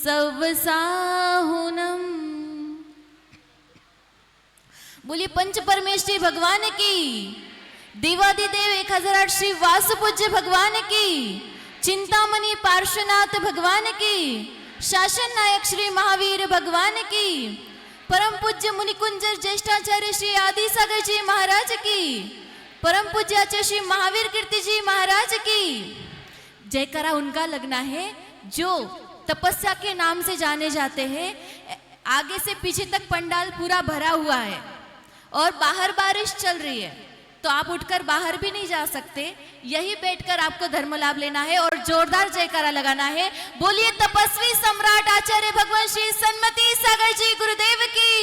सवसाहुनम। बोलिए पंच परमेश्वरी भगवान की, देवादिदेव 1008 श्री वासुपूज्य भगवान की, चिंतामणि पार्श्वनाथ भगवान की, शासन नायक श्री महावीर भगवान की, परम पूज्य मुनिकुंजर ज्येष्ठाचार्य श्री आदि सागर जी महाराज की, परम पूज्य आचार्य श्री महावीर कीर्ति जी महाराज की। जयकारा उनका लगना है जो तपस्या के नाम से जाने जाते हैं। आगे से पीछे तक पंडाल पूरा भरा हुआ है और बाहर बारिश चल रही है, तो आप उठकर बाहर भी नहीं जा सकते, यही बैठकर आपको धर्म लाभ लेना है और जोरदार जयकारा लगाना है। बोलिए तपस्वी सम्राट आचार्य भगवान श्री सन्मति सागर जी गुरुदेव की।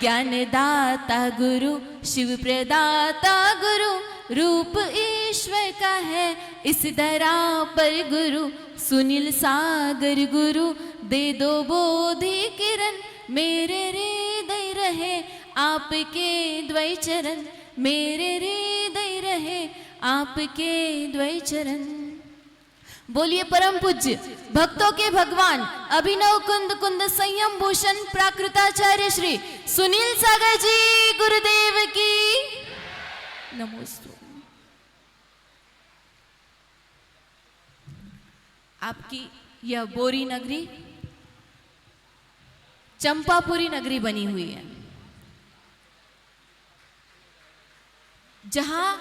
ज्ञानदाता गुरु शिव प्रदाता गुरु, रूप ईश्वर का है इस धरा पर गुरु, सुनील सागर गुरु दे दो बोधि किरण, मेरे हृदय रहे आपके द्वै चरण, मेरे हृदय रहे आपके द्वै चरण। बोलिए परम पूज्य भक्तों के भगवान अभिनव कुंद कुंद संयम भूषण प्राकृताचार्य श्री सुनील सागर जी गुरुदेव की नमोस्तु। आपकी यह बोरी नगरी चंपापुरी नगरी बनी हुई है, जहां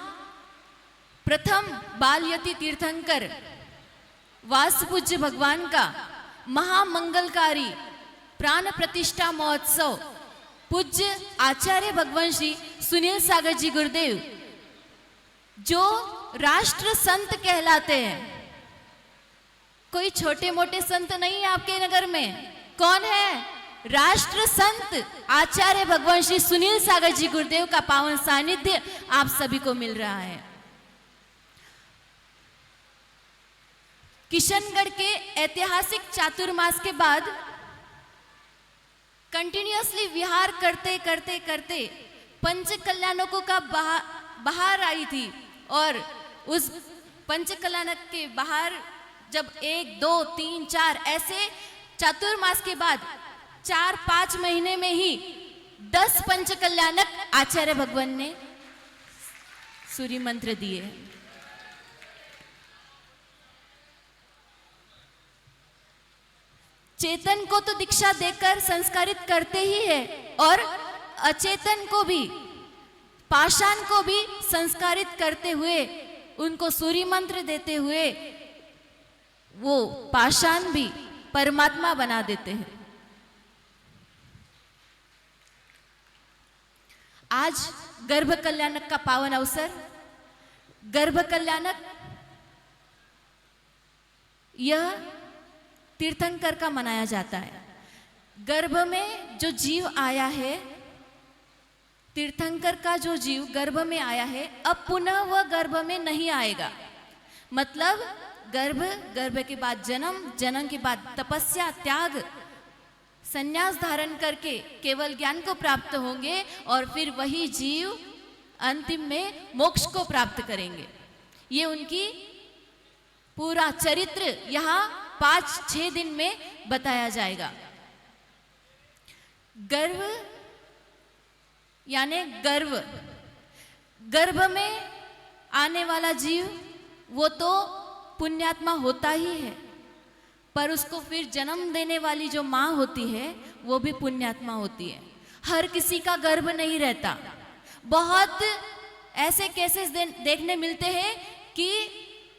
प्रथम बालयति तीर्थंकर वासपूज्य भगवान का महामंगलकारी प्राण प्रतिष्ठा महोत्सव पूज्य आचार्य भगवान श्री सुनील सागर जी गुरुदेव, जो राष्ट्र संत कहलाते हैं। कोई छोटे मोटे संत नहीं है आपके नगर में, कौन है? राष्ट्र संत आचार्य भगवान श्री सुनील सागर जी गुरुदेव का पावन सानिध्य आप सभी को मिल रहा है। किशनगढ़ के ऐतिहासिक चातुर्मास के बाद कंटिन्यूअसली विहार करते करते करते पंच कल्याणकों का बहार आई थी, और उस पंच कल्याणक के बाहर जब 1, 2, 3, 4 ऐसे चातुर्मास के बाद 4-5 महीने में ही 10 पंच कल्याणक आचार्य भगवान ने सूर्य मंत्र दिए। चेतन को तो दीक्षा देकर संस्कारित करते ही है, और अचेतन को भी, पाषाण को भी संस्कारित करते हुए, उनको सूर्य मंत्र देते हुए वो पाषाण भी परमात्मा बना देते हैं। आज गर्भ कल्याणक का पावन अवसर, गर्भ कल्याणक यह तीर्थंकर का मनाया जाता है। गर्भ में जो जीव आया है, तीर्थंकर का जो जीव गर्भ में आया है, अब पुनः वह गर्भ में नहीं आएगा। मतलब गर्भ के बाद जन्म, जन्म के बाद तपस्या, त्याग, संन्यास धारण करके केवल ज्ञान को प्राप्त होंगे, और फिर वही जीव अंतिम में मोक्ष को प्राप्त करेंगे। ये उनकी पूरा चरित्र यहाँ 5-6 दिन में बताया जाएगा। गर्भ यानी गर्भ में आने वाला जीव वो तो पुण्यात्मा होता ही है, पर उसको फिर जन्म देने वाली जो माँ होती है वो भी पुण्यात्मा होती है। हर किसी का गर्भ नहीं रहता। बहुत ऐसे केसेस देखने मिलते हैं कि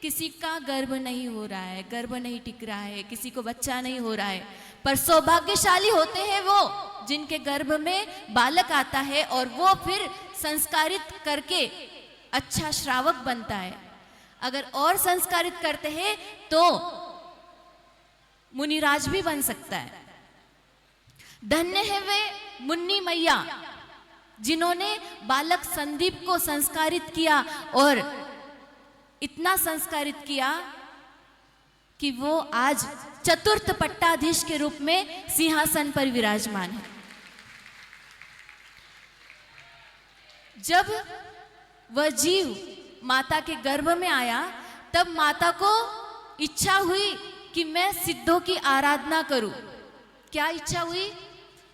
किसी का गर्भ नहीं हो रहा है, गर्भ नहीं टिक रहा है, किसी को बच्चा नहीं हो रहा है, पर सौभाग्यशाली होते हैं वो जिनके गर्भ में बालक आता है और वो फिर संस्कारित करके अच्छा श्रावक बनता है। अगर और संस्कारित करते हैं तो मुनिराज भी बन सकता है। धन्य है वे मुन्नी मैया जिन्होंने बालक संदीप को संस्कारित किया, और इतना संस्कारित किया कि वो आज चतुर्थ पट्टाधीश के रूप में सिंहासन पर विराजमान है। जब वह जीव माता के गर्भ में आया, तब माता को इच्छा हुई कि मैं सिद्धों की आराधना करूं। क्या इच्छा हुई?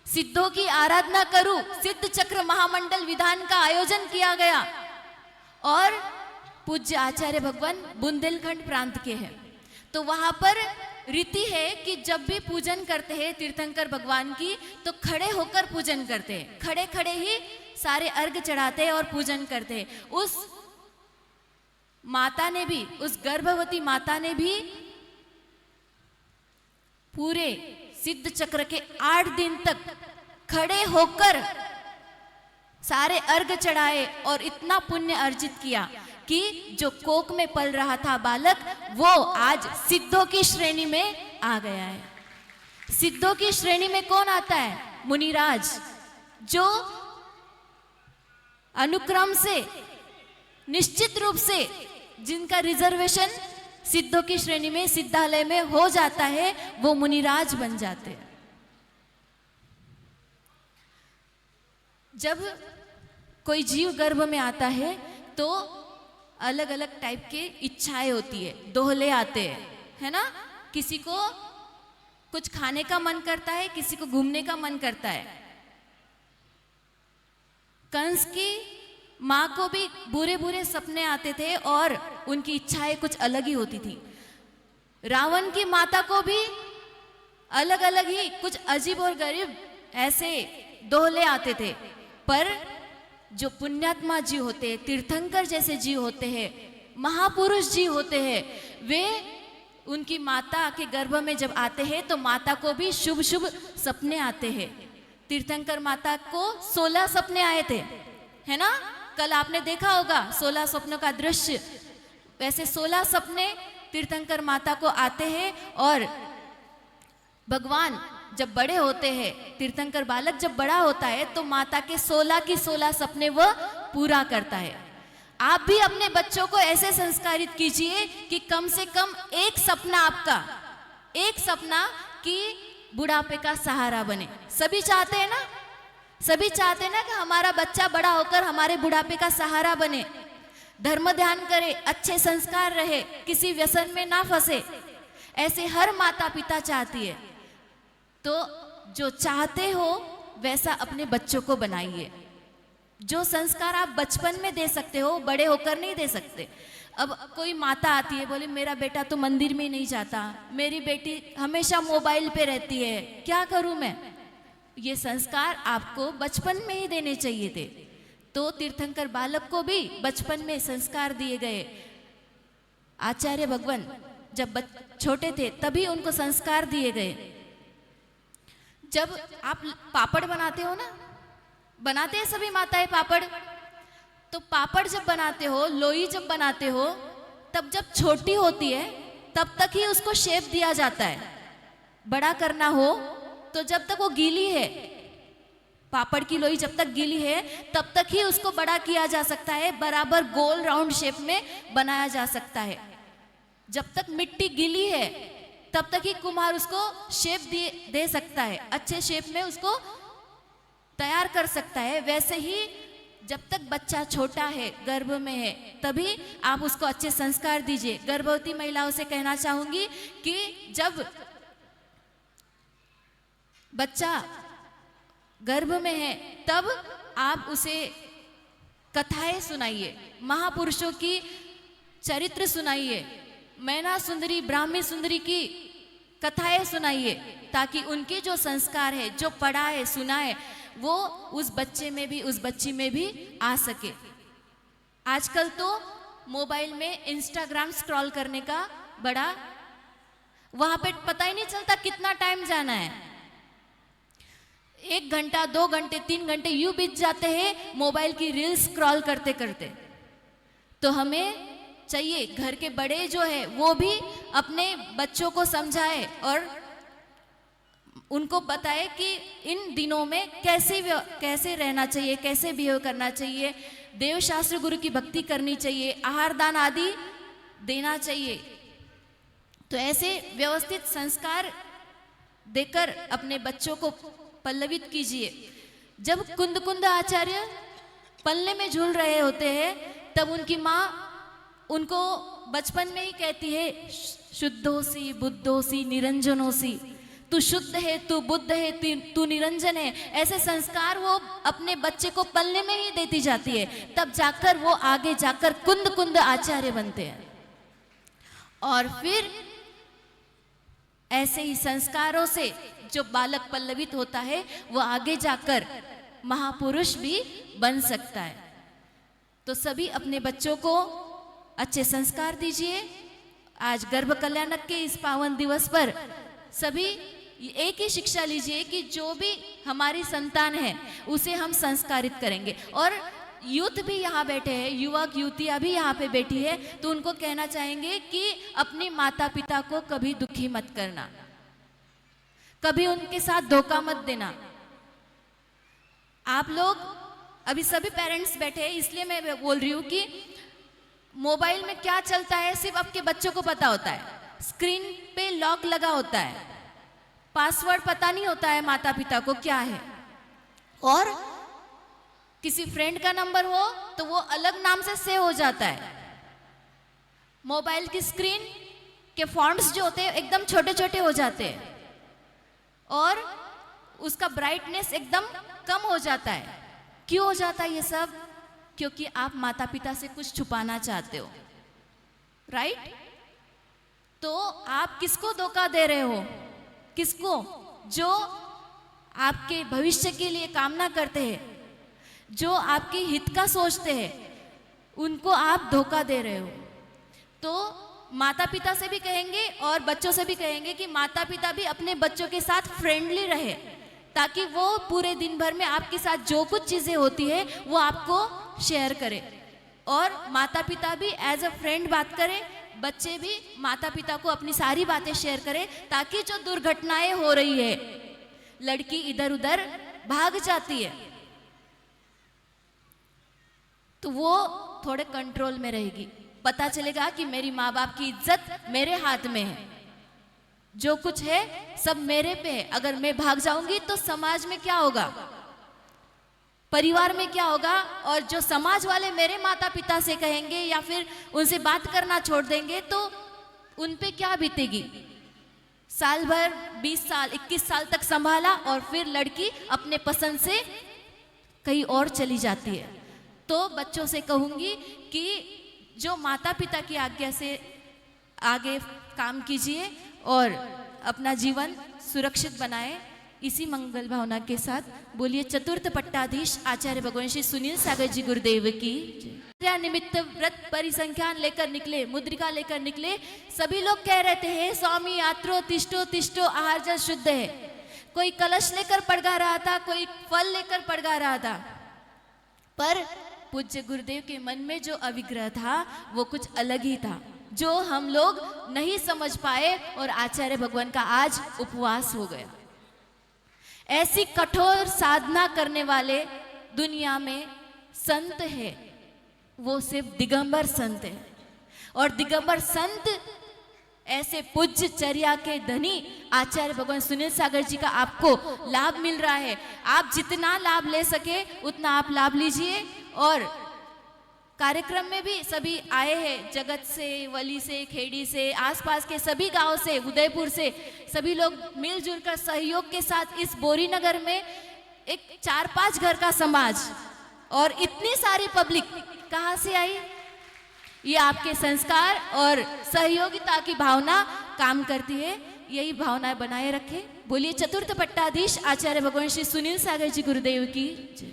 सिद्धों की आराधना करूं। सिद्ध चक्र महामंडल विधान का आयोजन किया गया और पूज्य आचार्य भगवान बुंदेलखंड प्रांत के हैं। तो वहां पर रीति है कि जब भी पूजन करते हैं तीर्थंकर भगवान की तो खड़े होकर पूजन करते हैं, खड़े खड़े ही सारे अर्घ चढ़ाते हैं और पूजन करते हैं। उस माता ने भी, उस गर्भवती माता ने भी पूरे सिद्ध चक्र के 8 दिन तक खड़े होकर सारे अर्घ चढ़ाए और इतना पुण्य अर्जित किया कि जो कोख में पल रहा था बालक वो आज सिद्धों की श्रेणी में आ गया है। सिद्धों की श्रेणी में कौन आता है? मुनिराज, जो अनुक्रम से निश्चित रूप से जिनका रिजर्वेशन सिद्धों की श्रेणी में सिद्धालय में हो जाता है वो मुनिराज बन जाते हैं। जब कोई जीव गर्भ में आता है तो अलग अलग टाइप के इच्छाएं होती है, दोहले आते हैं, है ना। किसी को कुछ खाने का मन करता है, किसी को घूमने का मन करता है। कंस की माँ को भी बुरे बुरे सपने आते थे और उनकी इच्छाएं कुछ अलग ही होती थी। रावण की माता को भी अलग अलग ही कुछ अजीब और गरीब ऐसे दोहले आते थे। पर जो पुण्यात्मा जी होते हैं, तीर्थंकर जैसे जी होते हैं, महापुरुष जी होते हैं, वे उनकी माता के गर्भ में जब आते हैं तो माता को भी शुभ शुभ सपने आते हैं। तीर्थंकर माता को 16 सपने आए थे, है ना। कल आपने देखा होगा 16 सपनों का दृश्य। वैसे 16 सपने तीर्थंकर माता को आते हैं और भगवान जब बड़े होते हैं, तीर्थंकर बालक जब बड़ा होता है तो माता के 16 की 16 सपने वह पूरा करता है। आप भी अपने बच्चों को ऐसे संस्कारित कीजिए कि कम से कम एक सपना आपका, एक सपना कि बुढ़ापे का सहारा बने। सभी चाहते हैं ना, सभी चाहते हैं ना कि हमारा बच्चा बड़ा होकर हमारे बुढ़ापे का सहारा बने, धर्म ध्यान करे, अच्छे संस्कार रहे, किसी व्यसन में ना फंसे। ऐसे हर माता पिता चाहती है। तो जो चाहते हो वैसा अपने बच्चों को बनाइए। जो संस्कार आप बचपन में दे सकते हो बड़े होकर नहीं दे सकते। अब कोई माता आती है, बोले मेरा बेटा तो मंदिर में नहीं जाता, मेरी बेटी हमेशा मोबाइल पे रहती है, क्या करूं मैं। ये संस्कार आपको बचपन में ही देने चाहिए थे। तो तीर्थंकर बालक को भी बचपन में संस्कार दिए गए। आचार्य भगवान जब छोटे थे तभी उनको संस्कार दिए गए। जब आप पापड़ बनाते हो ना, बनाते हैं सभी माताएं पापड़, तो पापड़ जब बनाते हो, लोई जब बनाते हो, तब जब छोटी होती है तब तक ही उसको शेप दिया जाता है। बड़ा करना हो तो जब तक वो गीली है, पापड़ की लोई जब तक गीली है तब तक ही उसको बड़ा किया जा सकता है, बराबर गोल राउंड शेप में बनाया जा सकता है। जब तक मिट्टी गीली है तब तक ही कुम्हार उसको शेप दे सकता है, अच्छे शेप में उसको तैयार कर सकता है। वैसे ही जब तक बच्चा छोटा है, गर्भ में है, तभी आप उसको अच्छे संस्कार दीजिए। गर्भवती महिलाओं से कहना चाहूंगी कि जब बच्चा गर्भ में है तब आप उसे कथाएं सुनाइए, महापुरुषों की चरित्र सुनाइए, मैना सुंदरी ब्राह्मी सुंदरी की कथाएं सुनाइए, ताकि उनके जो संस्कार है, जो पढ़ा है, सुना है, वो उस बच्चे में भी, उस बच्ची में भी आ सके। आजकल तो मोबाइल में इंस्टाग्राम स्क्रॉल करने का बड़ा, वहां पे पता ही नहीं चलता कितना टाइम जाना है। 1 घंटा 2 घंटे 3 घंटे यूं बीत जाते हैं मोबाइल की रील्स स्क्रॉल करते करते। तो हमें चाहिए घर के बड़े जो है वो भी अपने बच्चों को समझाए और उनको बताए कि इन दिनों में कैसे रहना चाहिए, कैसे बिहेव करना चाहिए, देव शास्त्र गुरु की भक्ति करनी चाहिए, आहार दान आदि देना चाहिए। तो ऐसे व्यवस्थित संस्कार देकर अपने बच्चों को पल्लवित कीजिए। जब कुंद कुंद आचार्य पल्ले में झूल रहे होते हैं तब उनकी माँ उनको बचपन में ही कहती है, शुद्धोसी बुद्धोसी निरंजनोसी, तू शुद्ध है, तू बुद्ध है, तू निरंजन है, ऐसे संस्कार वो अपने बच्चे को पलने में ही देती जाती है। तब जाकर वो आगे जाकर कुंद कुंद आचार्य बनते हैं। और फिर ऐसे ही संस्कारों से जो बालक पल्लवित होता है वो आगे जाकर महापुरुष भी बन सकता है। तो सभी अपने बच्चों को अच्छे संस्कार दीजिए। आज गर्भ कल्याणक के इस पावन दिवस पर सभी एक ही शिक्षा लीजिए कि जो भी हमारी संतान है उसे हम संस्कारित करेंगे। और यूथ भी यहाँ बैठे हैं, युवक युवतियाँ भी यहाँ पे बैठी है, तो उनको कहना चाहेंगे कि अपने माता पिता को कभी दुखी मत करना, कभी उनके साथ धोखा मत देना। आप लोग अभी सभी पेरेंट्स बैठे हैं, इसलिए मैं बोल रही हूँ कि मोबाइल में क्या चलता है सिर्फ आपके बच्चों को पता होता है। स्क्रीन पे लॉक लगा होता है, पासवर्ड पता नहीं होता है माता पिता को क्या है। और किसी फ्रेंड का नंबर हो तो वो अलग नाम से सेव हो जाता है। मोबाइल की स्क्रीन के फॉन्ट्स जो होते हैं एकदम छोटे छोटे हो जाते हैं और उसका ब्राइटनेस एकदम कम हो जाता है। क्यों हो जाता है ये सब? क्योंकि आप माता पिता से कुछ छुपाना चाहते हो, राइट? तो आप किसको धोखा दे रहे हो? किसको? जो आपके भविष्य के लिए कामना करते हैं, जो आपके हित का सोचते हैं, उनको आप धोखा दे रहे हो। तो माता पिता से भी कहेंगे और बच्चों से भी कहेंगे कि माता पिता भी अपने बच्चों के साथ फ्रेंडली रहे, ताकि वो पूरे दिन भर में आपके साथ जो कुछ चीज़ें होती है वो आपको शेयर करे। और माता पिता भी एज अ फ्रेंड बात करें, बच्चे भी माता पिता को अपनी सारी बातें शेयर करें, ताकि जो दुर्घटनाएं हो रही है, लड़की इधर उधर भाग जाती है, तो वो थोड़े कंट्रोल में रहेगी। पता चलेगा कि मेरी माँ बाप की इज्जत मेरे हाथ में है, जो कुछ है सब मेरे पे है। अगर मैं भाग जाऊंगी तो समाज में क्या होगा, परिवार में क्या होगा, और जो समाज वाले मेरे माता पिता से कहेंगे या फिर उनसे बात करना छोड़ देंगे तो उन पे क्या बीतेगी। साल भर 20 साल 21 साल तक संभाला और फिर लड़की अपने पसंद से कहीं और चली जाती है। तो बच्चों से कहूंगी कि जो माता पिता की आज्ञा से आगे काम कीजिए और अपना जीवन सुरक्षित बनाएं। इसी मंगल भावना के साथ बोलिए चतुर्थ पट्टाधीश आचार्य भगवान श्री सुनील सागर जी गुरुदेव की जय। निमित्त व्रत परिसंख्यान लेकर निकले, मुद्रिका लेकर निकले। सभी लोग कह रहे थे, हे स्वामी आत्रो तिष्ठो तिष्ठो, आहार जल शुद्ध है। कोई कलश लेकर पड़गा रहा था, कोई फल लेकर पड़गा रहा था, पर पूज्य गुरुदेव के मन में जो अविग्रह था वो कुछ अलग ही था, जो हम लोग नहीं समझ पाए और आचार्य भगवान का आज उपवास हो गया। ऐसी कठोर साधना करने वाले दुनिया में संत है, वो सिर्फ दिगंबर संत है। और दिगंबर संत ऐसे पूज्य चर्या के धनी आचार्य भगवान सुनील सागर जी का आपको लाभ मिल रहा है। आप जितना लाभ ले सके उतना आप लाभ लीजिए। और कार्यक्रम में भी सभी आए हैं, जगत से, वली से, खेड़ी से, आसपास के सभी गांव से, उदयपुर से, सभी लोग मिलजुल कर सहयोग के साथ इस बोरी नगर में एक 4-5 घर का समाज और इतनी सारी पब्लिक कहाँ से आई? ये आपके संस्कार और सहयोगिता की भावना काम करती है। यही भावना बनाए रखें। बोलिए चतुर्थ पट्टाधीश आचार्य भगवान श्री सुनील सागर जी गुरुदेव की जय।